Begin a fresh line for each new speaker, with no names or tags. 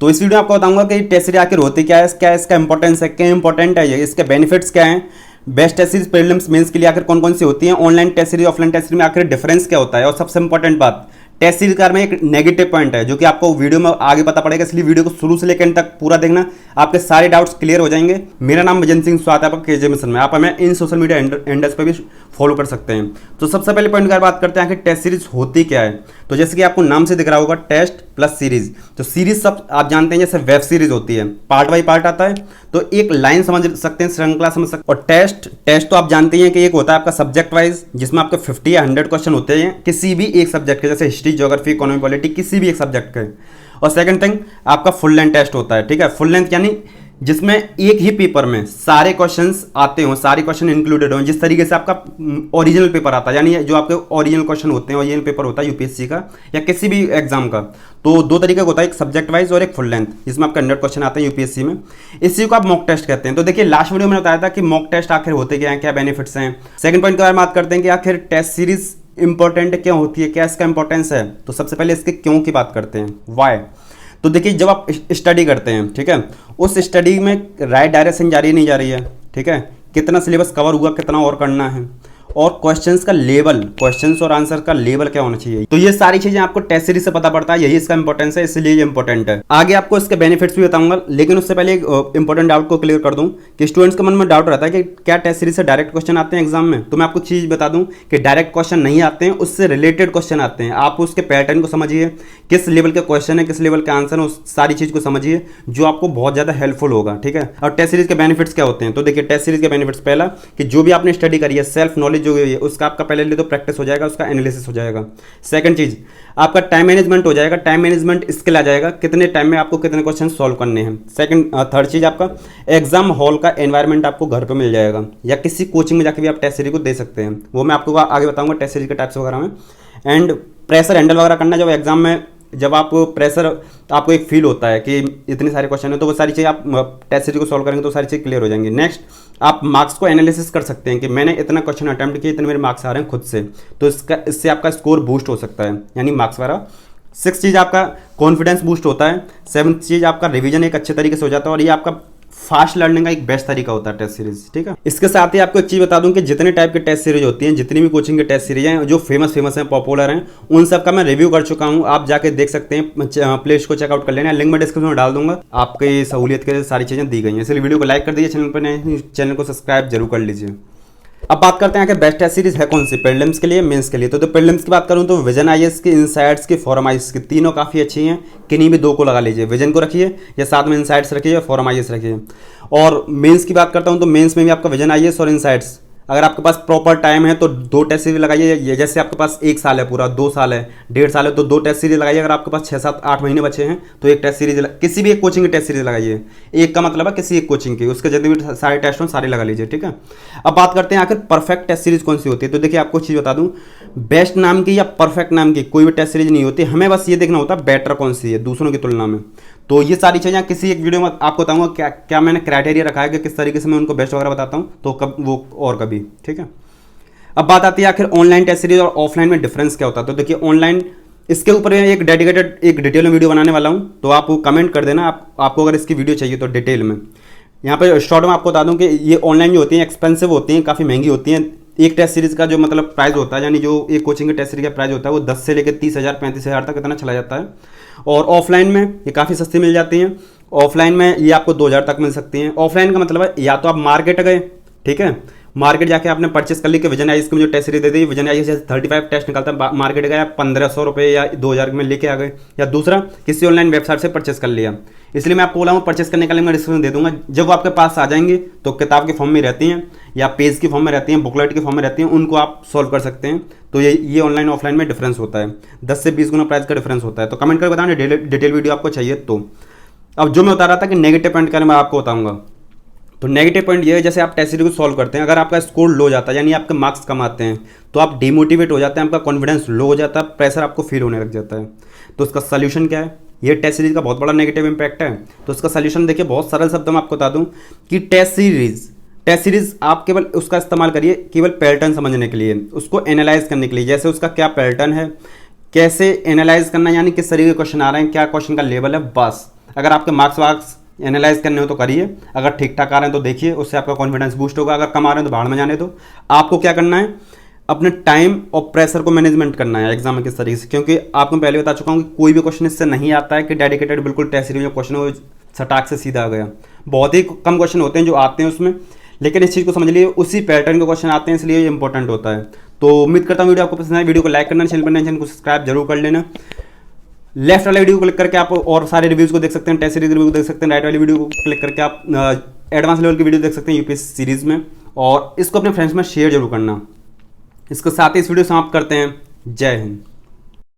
तो इस वीडियो में आपको बताऊंगा कि टेस्ट सीरीज आखिर होती क्या है, इसका इंपॉर्टेंस है, क्या इंपॉर्टेंट है ये, इसके बेनिफिट्स क्या हैं, best test series prelims mains के लिए आखिर कौन कौन सी होती हैं, online test series offline test series में आखिर डिफरेंस क्या होता है, और सबसे इंपॉर्टेंट बात, टेस्ट सीरीज कार में एक नेगेटिव पॉइंट है जो कि आपको वीडियो में आगे पता पड़ेगा, इसलिए वीडियो को शुरू से लेकर अंत तक पूरा देखना, आपके सारे डाउट्स क्लियर हो जाएंगे। मेरा नाम भजन सिंह, स्वागत है आपका केजे मिशन में। आप हमें इन सोशल मीडिया हैंडल्स पर भी फॉलो कर सकते हैं। तो सबसे पहले पॉइंट की बात करते हैं कि टेस्ट सीरीज होती क्या है। तो जैसे कि आपको नाम से दिख रहा होगा, टेस्ट प्लस सीरीज। तो सीरीज सब आप जानते हैं जैसे वेब सीरीज होती है, पार्ट बाई पार्ट आता है, तो एक लाइन समझ सकते हैं, श्रृंखला समझ सकते हैं। और टेस्ट तो आप जानते हैं कि एक होता है आपका सब्जेक्ट वाइज, जिसमें आपके 50 या 100 क्वेश्चन होते हैं किसी भी एक सब्जेक्ट के, जैसे हिस्ट्री, ज्योग्राफी, इकोनॉमी, पॉलिटी, किसी भी एक सब्जेक्ट के। और सेकंड थिंग आपका फुल लेंथ टेस्ट होता है, ठीक है। फुल लेंथ यानी जिसमें एक ही पेपर में सारे क्वेश्चंस आते हों, सारे क्वेश्चन इंक्लूडेड हों, जिस तरीके से आपका ओरिजिनल पेपर आता है, यानी जो आपके ओरिजिनल क्वेश्चन होते हैं, ओरिजिनल पेपर होता है यूपीएससी का या किसी भी एग्जाम का। तो दो तरीके का होता है, एक सब्जेक्ट वाइज और एक फुल लेंथ, जिसमें आपका 100 क्वेश्चन आते हैं यूपीएससी में। इसी को आप मॉक टेस्ट कहते हैं। तो देखिए लास्ट वीडियो में बताया था कि मॉक टेस्ट आखिर होते क्या हैं, क्या बेनिफिट्स हैं। सेकंड पॉइंट के बारे में बात करते हैं कि आखिर टेस्ट सीरीज इंपॉर्टेंट क्यों होती है, क्या इसका इंपॉर्टेंस है। तो सबसे पहले इसके क्यों की बात करते हैं, वाई। तो देखिए जब आप स्टडी करते हैं, ठीक है, उस स्टडी में राइट डायरेक्शन जा रही है नहीं जा रही है, ठीक है, कितना सिलेबस कवर हुआ, कितना और करना है, और क्वेश्चंस का लेवल, क्वेश्चंस और आंसर का लेवल क्या होना चाहिए। तो ये सारी चीजें आपको टेस्ट सीरीज से पता पड़ता है, यही इसका इंपॉर्टेंस है, इसलिए ये इंपॉर्टेंट है। आगे आपको इसके बेनिफिट्स भी बताऊंगा, लेकिन उससे पहले एक इंपॉर्टेंट डाउट को क्लियर कर दूं कि स्टूडेंट्स के मन में डाउट रहता है कि क्या टेस्ट सीरीज से डायरेक्ट क्वेश्चन आते हैं एग्जाम में। तो मैं आपको चीज बता दूं कि डायरेक्ट क्वेश्चन नहीं आते हैं, उससे रिलेटेड क्वेश्चन आते हैं। आप उसके पैटर्न को समझिए, किस लेवल के क्वेश्चन है, किस लेवल के आंसर है, उस सारी चीज को समझिए, जो आपको बहुत ज्यादा हेल्पफुल होगा, ठीक है। और टेस्ट सीरीज के बेनिफिट्स क्या होते हैं, तो देखिए टेस्ट सीरीज के बेनिफिट्स, पहला कि जो भी आपने स्टडी करी है, सेल्फ नॉलेज जो है उसका आपका पहले ले तो प्रैक्टिस हो जाएगा, उसका एनालिसिस हो जाएगा। सेकंड चीज आपका टाइम मैनेजमेंट हो जाएगा, टाइम मैनेजमेंट स्किल आ जाएगा, कितने टाइम में आपको कितने क्वेश्चन सॉल्व करने हैं। थर्ड चीज आपका एग्जाम हॉल का एनवायरनमेंट आपको घर पे मिल जाएगा, या किसी कोचिंग में जाकर भी आप टेस्ट सीरीज को दे सकते हैं, वो मैं आपको आगे बताऊंगा टेस्ट सीरीज के टाइप्स वगैरह में। एंड प्रेशर हैंडल वगैरह करना, जब एग्जाम में जब आप प्रेशर आपको एक फील होता है कि इतने सारे क्वेश्चन है, तो वो सारी चीज़ आप टेस्ट सीरीज को सॉल्व करेंगे तो सारी चीज़ क्लियर हो जाएंगी। नेक्स्ट आप मार्क्स को एनालिसिस कर सकते हैं कि मैंने इतना क्वेश्चन अटेम्प्ट किया, इतने मेरे मार्क्स आ रहे हैं खुद से, तो इससे आपका स्कोर बूस्ट हो सकता है, यानी मार्क्स वगैरह। सिक्स चीज़ आपका कॉन्फिडेंस बूस्ट होता है। सेवन्थ चीज़ आपका रिवीजन एक अच्छे तरीके से हो जाता है, और ये आपका फास्ट लर्निंग का एक बेस्ट तरीका होता है टेस्ट सीरीज, ठीक है। इसके साथ ही आपको एक चीज बता दूं कि जितने टाइप के टेस्ट सीरीज होती हैं, जितनी भी कोचिंग के टेस्ट सीरीज हैं जो फेमस हैं, पॉपुलर हैं, उन सब का मैं रिव्यू कर चुका हूं, आप जाके देख सकते हैं, प्ले को चेकआउट कर लेना, लिंक मैं डिस्क्रिप्शन में डाल दूंगा। आपकी सहूलियत के लिए सारी चीजें दी गई हैं, इसलिए वीडियो को लाइक कर दीजिए, चैनल पर नए चैनल को सब्सक्राइब जरूर कर लीजिए। अब बात करते हैं कि बेस्ट टेस्ट सीरीज है कौन सी, प्रीलिम्स के लिए, मेंस के लिए। तो प्रीलिम्स की बात करूं तो विजन आईएएस की, इनसाइट्स की, फोरम आईएएस की, तीनों काफ़ी अच्छी हैं, किन्हीं भी दो को लगा लीजिए, विजन को रखिए या साथ में इनसाइट्स रखिए या फोरम आईएएस रखिए। और मेंस की बात करता हूं तो मेंस में भी आपका विजन आईएएस और इनसाइट्स, अगर आपके पास प्रॉपर टाइम है तो दो टेस्ट सीरीज लगाइए, जैसे आपके पास 1 साल है पूरा, 2 साल है, 1.5 साल है, तो 2 टेस्ट सीरीज लगाइए। अगर आपके पास 6, 7, 8 महीने बचे हैं तो एक टेस्ट सीरीज, किसी भी एक कोचिंग की टेस्ट सीरीज लगाइए। एक का मतलब है किसी एक कोचिंग की, उसके जितने भी सारे टेस्ट हों सारे लगा लीजिए, ठीक है। अब बात करते हैं आखिर परफेक्ट टेस्ट सीरीज कौन सी होती है। तो देखिए आपको चीज़ बता दूं, बेस्ट नाम की या परफेक्ट नाम की कोई भी टेस्ट सीरीज नहीं होती, हमें बस ये देखना होता है बेटर कौन सी है दूसरों की तुलना में। तो ये सारी चीज़ें किसी एक वीडियो में आपको बताऊंगा क्या मैंने क्राइटेरिया रखा है कि किस तरीके से मैं उनको बेस्ट वगैरह बताता हूँ, तो कब वो और कभी, ठीक है। अब बात आती है आखिर ऑनलाइन टेस्ट सीरीज और ऑफलाइन में डिफरेंस क्या होता है। तो देखिए ऑनलाइन, इसके ऊपर मैं एक डेडिकेटेड एक डिटेल में वीडियो बनाने वाला हूँ, तो आप कमेंट कर देना आपको अगर इसकी वीडियो चाहिए तो डिटेल में। यहाँ पे शॉर्ट में आपको बता दूँ कि ये ऑनलाइन जो होती हैं एक्सपेंसिव होती हैं, काफ़ी महंगी होती हैं। एक टेस्ट सीरीज का जो मतलब प्राइस होता है, यानी जो एक कोचिंग के टेस्ट सीरीज का प्राइस होता है, वो 10 से लेकर 30,000 35,000 तक इतना चला जाता है। और ऑफलाइन में ये काफ़ी सस्ती मिल जाती हैं। ऑफलाइन में ये आपको 2,000 तक मिल सकती हैं। ऑफलाइन का मतलब है या तो आप मार्केट गए, ठीक है, मार्केट जाके आपने परचेस कर ली कि विजन आईएएस की मुझे टेस्ट सीरीज दे दी, विजन आईएएस जैसे 35 टेस्ट निकलता है, मार्केट गया 1500 रुपये या 2,000 में लेके आ गए, या दूसरा किसी ऑनलाइन वेबसाइट से परचेस कर लिया। इसलिए मैं आपको बोला हूँ परचेस करने का लिंक मैं डिस्क्रिप्शन दे दूंगा। जब वो आपके पास आ जाएंगे तो किताब के फॉर्म में रहती हैं या पेज की फॉर्म में रहती हैं, बुकलेट की फॉर्म में रहती हैं, उनको आप सॉल्व कर सकते हैं। तो ये ऑनलाइन ऑफलाइन में डिफरेंस होता है, 10 से 20 गुना प्राइस का डिफरेंस होता है। तो कमेंट करके बताना डिटेल वीडियो आपको चाहिए तो। अब जो मैं बता रहा था कि नेगेटिव पॉइंट क्या, मैं आपको बताऊंगा। तो नेगेटिव पॉइंट ये है, जैसे आप टेस्ट सीरीज को सॉल्व करते हैं, अगर आपका स्कोर लो जाता है, यानी आपके मार्क्स कम आते हैं, तो आप डिमोटिवेट हो जाते हैं, आपका कॉन्फिडेंस लो हो जाता है, प्रेशर आपको फील होने लग जाता है। तो इसका सोल्यूशन क्या है, ये टेस्ट सीरीज का बहुत बड़ा नेगेटिव इंपैक्ट है। तो इसका सोल्यूशन देखिए, बहुत सरल शब्दों में आपको बता दूं कि टेस्ट सीरीज आप केवल उसका इस्तेमाल करिए केवल पैटर्न समझने के लिए, उसको एनालाइज करने के लिए, जैसे उसका क्या पैटर्न है, कैसे एनालाइज करना, यानी किस तरीके के क्वेश्चन आ रहे हैं, क्या क्वेश्चन का लेवल है, बस अगर आपके मार्क्स वार्क्स एनालाइज करने हो तो करिए, अगर ठीक ठाक आ रहे हैं तो देखिए, उससे आपका कॉन्फिडेंस बूस्ट होगा। अगर कम आ रहे हैं तो भाड़ में जाने दो। आपको क्या करना है, अपने टाइम और प्रेशर को मैनेजमेंट करना है एग्जाम में किस तरीके से, क्योंकि आपको पहले बता चुका हूँ कि कोई भी क्वेश्चन इससे नहीं आता है कि डेडिकेटेड बिल्कुल टेस्ट सीरीज में क्वेश्चन हो सटाक से सीधा आ गया। बहुत ही कम क्वेश्चन होते हैं जो आते हैं उसमें, लेकिन इस चीज़ को समझ लिए उसी पैटर्न के क्वेश्चन आते हैं, इसलिए ये इंपॉर्टेंट होता है। तो उम्मीद करता हूँ वीडियो आपको पसंद आए। वीडियो को लाइक करना, चैनल को सब्सक्राइब जरूर कर लेना। लेफ्ट वाले वीडियो को क्लिक करके आप और सारे रिव्यूज़ को देख सकते हैं, टेस्ट सीरीज रिव्यू देख सकते हैं। राइट वाली वीडियो को क्लिक करके आप एडवांस लेवल की वीडियो देख सकते हैं यूपीएससी सीरीज में। और इसको अपने फ्रेंड्स में शेयर जरूर करना। इसके साथ ही इस वीडियो समाप्त करते हैं। जय हिंद।